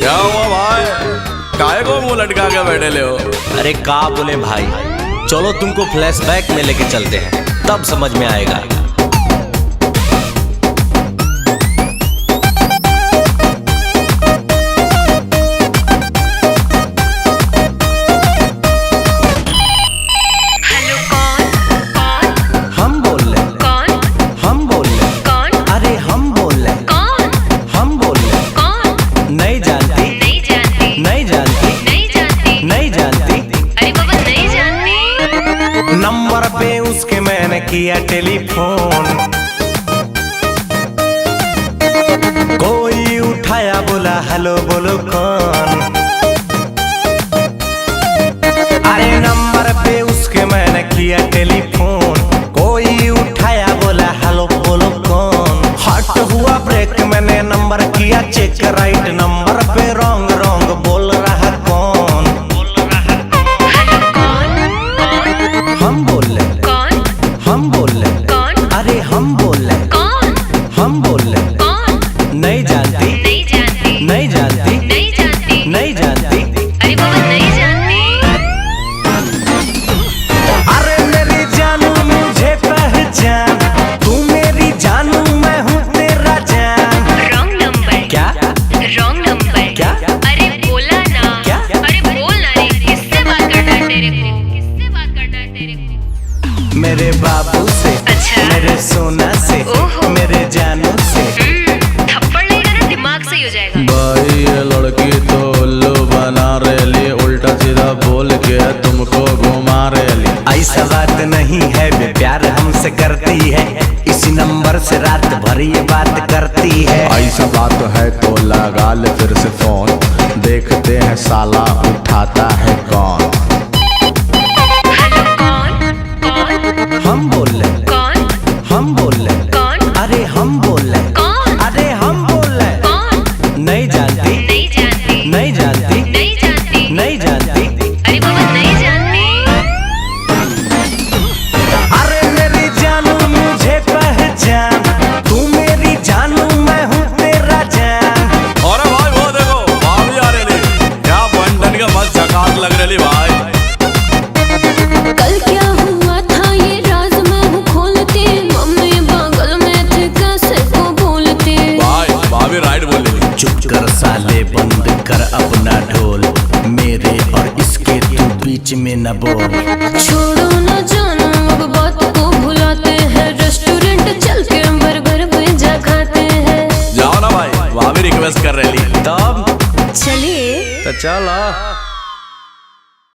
क्या हुआ भाई, काहे को मुंह लटका के बैठे ले हो? अरे का बोले भाई, चलो तुमको फ्लैशबैक में लेके चलते हैं, तब समझ में आएगा। नंबर पे उसके मैंने किया टेलीफोन, कोई उठाया बोला हेलो बोलो कौन। अरे नंबर पे उसके मैंने किया टेलीफोन, कोई उठाया बोला हेलो बोलो कौन। हट हुआ ब्रेक, मैंने नंबर किया चेक, राइट नंबर पे रॉन्ग रॉन्ग बोल रहा कौन। हम बोल रहे कौन, हम बोल रहे कौन, अरे हम बोल रहे कौन, हम बोल रहे कौन। नहीं जानती, नहीं जानती, नहीं जानती, नहीं जानती, नहीं जानती, अरे बाबा नहीं जानती। अरे मेरी जानू मुझे पहचान, तू मेरी जानू मैं हूँ तेरा जान। रॉन्ग नंबर क्या, रॉन्ग नंबर क्या, अरे बोला ना क्या, अरे बोल ना रे, किससे बात करना है तेरे को, किससे बात करना है तेरे को। मेरे बाबू से, अच्छा, मेरे सोना से, मेरे जानू से। थप्पड़ लगेगा ना दिमाग सही हो जाएगा। भाई ये लड़की तो उल्लू बना रेली, उल्टा सीधा बोल के तुमको घुमा रेली। ऐसा बात नहीं है, वे प्यार हमसे करती है, इसी नंबर से रात भर ये बात करती है। ऐसा बात है तो लगा ले फिर से फोन, देखते हैं साला उठाता है कौन। हम बोल रहे कौन, हम बोल रहे कौन, अरे हम बोल रहे कौन, अरे हम बोल रहे कौन। नहीं जानती, नहीं जानती, नहीं जानती, नहीं जानती, नहीं जानती, अरे बाबा नहीं जानती। अरे मेरी जानू मुझे पहचान, तू मेरी जानू मैं हूँ तेरा जान। अरे भाई वो देखो भाभी आ रही, क्या बंधन का मस्त झकास लग रही भाई। कल क्या हुआ था ये राज मैं हूँ खोलती, मम्मी बगल में थे कैसे को बोलती। भाई भाभी राइट बोल रही। चुप कर साले, बंद कर अपना ढोल, मेरे और इसके तू बीच में न बोल। छोड़ो ना जानो अब बात को भुलाते हैं, रेस्टोरेंट चल के बर्गर पिज्जा खाते हैं। जाओ ना भाई, भाभी रिक्वेस्ट कर रही। तब चलिए तो चलो।